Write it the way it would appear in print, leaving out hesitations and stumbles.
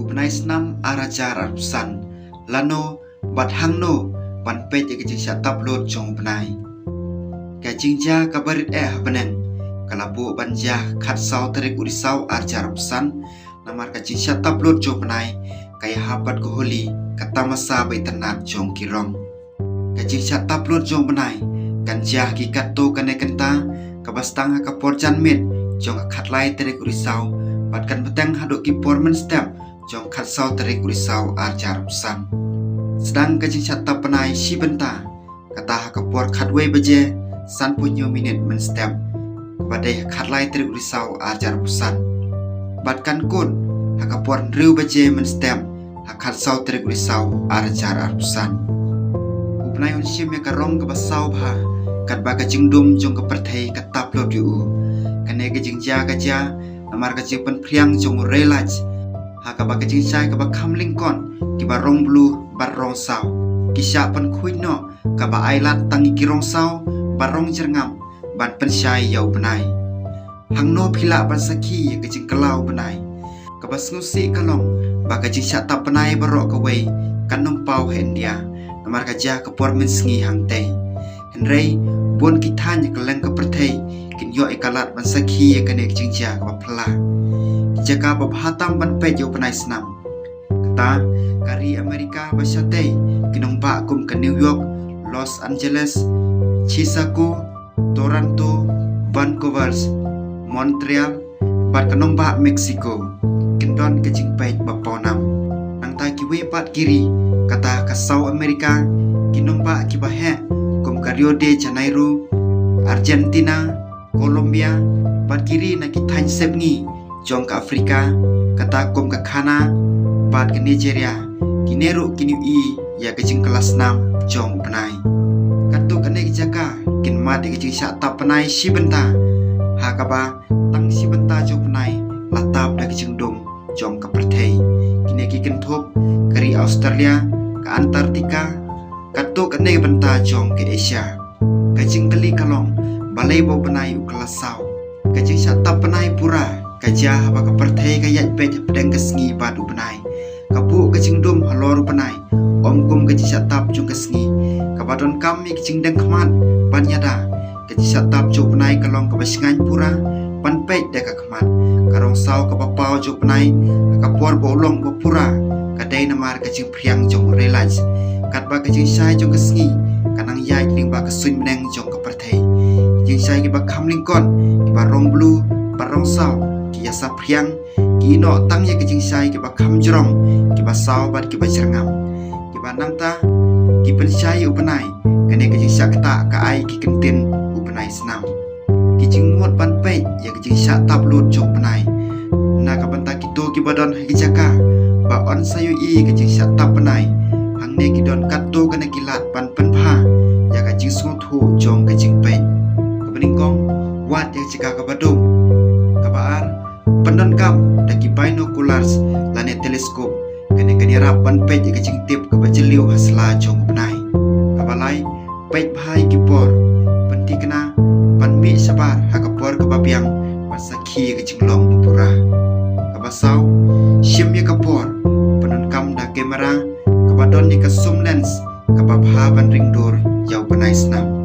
Upnai senam arajar arpusan lano bat hangno ban pej ke jing syatap lot jong upnai ka jingja kabarit beneng kalabu banja khat sau terik urisau arjar arpusan namar ka jing syatap lot jong upnai kaya habat ko holi kata masa bai tenat jong kirong ka jing syatap lot jong upnai kanjah ki kato kane kenta kabastang ka porjan mit jong khat lai terik urisau batkan beteng haduk ki pormen step jong khat sau terik urisau arjar arpusan sedang ka jing syatap penai si benta kata ka por khatwei beje san punyo minit men step kepada khat lai terik urisau arjar arpusan batkan kun ka por riu beje men step khat sau terik urisau arjar arpusan upnai un sim ka rong ka basau bha kat ba ka jingdum jong ka perthei ka taplop yu kane ka jingja ka ja amar ka jing pen priang jong relaj haka ba ka jing sai ka ba khamling kon ki ba rong blue bar rong sau kisha pen khuin no ka ba ailat tangi ki rong sau bar rong jerngam ban pen sai yau benai hangno phila ban sakhi ka jing kalau benai ka ba snusi kalong ba ka jing syatap benai barok ka wei kan nom pau hendia amar ka ja ka por min sngi hang tei henrei bon ki than ka leng ka perthei kin yo ikalat ban sakhi ka ne jing ja ka ba phla jaka babhatam ban pe jo penai senam kata kari Amerika basyate kinong ba kum ke New York, Los Angeles, Chicago, Toronto, Vancouver, Montreal, bat kanong ba Mexico kindon ke jing pe baponam nang ta ki we pat kiri kata ka South America kinong ba ki bahe kum ka Rio de Janeiro, Argentina, Colombia bat kiri na ki than sepngi jong ka Afrika kata kum ka Ghana bat ke Nigeria kineru kini ya ke jing kelas 6 jong penai katu kene jaka kin mat ke jing syatap penai si benta ha ka ba tang si benta jong penai latap da ke jing dum jong ka perthei kine ki kin thop kari Australia ka Antartika katu kene benta jong ke Asia ka jing kali kalong balai bo penai u kelas sau ka jing syatap penai pura kajah ba ka perthei ka yat pe pedang ka sngi ba du benai kapu ka jingdum halor benai om kum ka jisatap jung ka sngi ka badon kam mi jing dang khman ban yada ka jisatap ju benai kalong ka basingan pura ban pe da ka khman karong sau ka bapau ju benai ka por bolong bo pura ka dai namar ka jing priang jong relaj kat ba ka jing sai jong ka sngi kanang yai ling ba ka suin meneng jong ka perthei jing sai ki ba khamling kon ki ba rong blue ba rong sau yasa priang ki no tang ye ke jing sai ke ba kham jrong ke ba sau bat ke ba jerngam ke ba nang ta ki pen sai upanai kane ke jing syak ta ka ai ki kentin upanai senam ki jing mot ban pe ye ke jing syak tap lut jong panai na ka banta ki to ki badon ki jaka ba on sayu i ke jing syak tap panai hang ne ki don kat to kane ki lat ban pen pha ya ka jing so thu jong ke jing pe ka bening kong wat ye jika ka badum ka baar pendon kam daki binoculars lane teleskop kene kene rapan pej ke jing tip ke bajeliu hasla jong benai kabalai pej bhai ki por penti kena pan mi sabar ha ka por ke babiang pasakhi ke jing long pura kabasau sim ye ka por pendon kam da kamera kabadon ni ka zoom lens kababha ban ring dur yau benai snam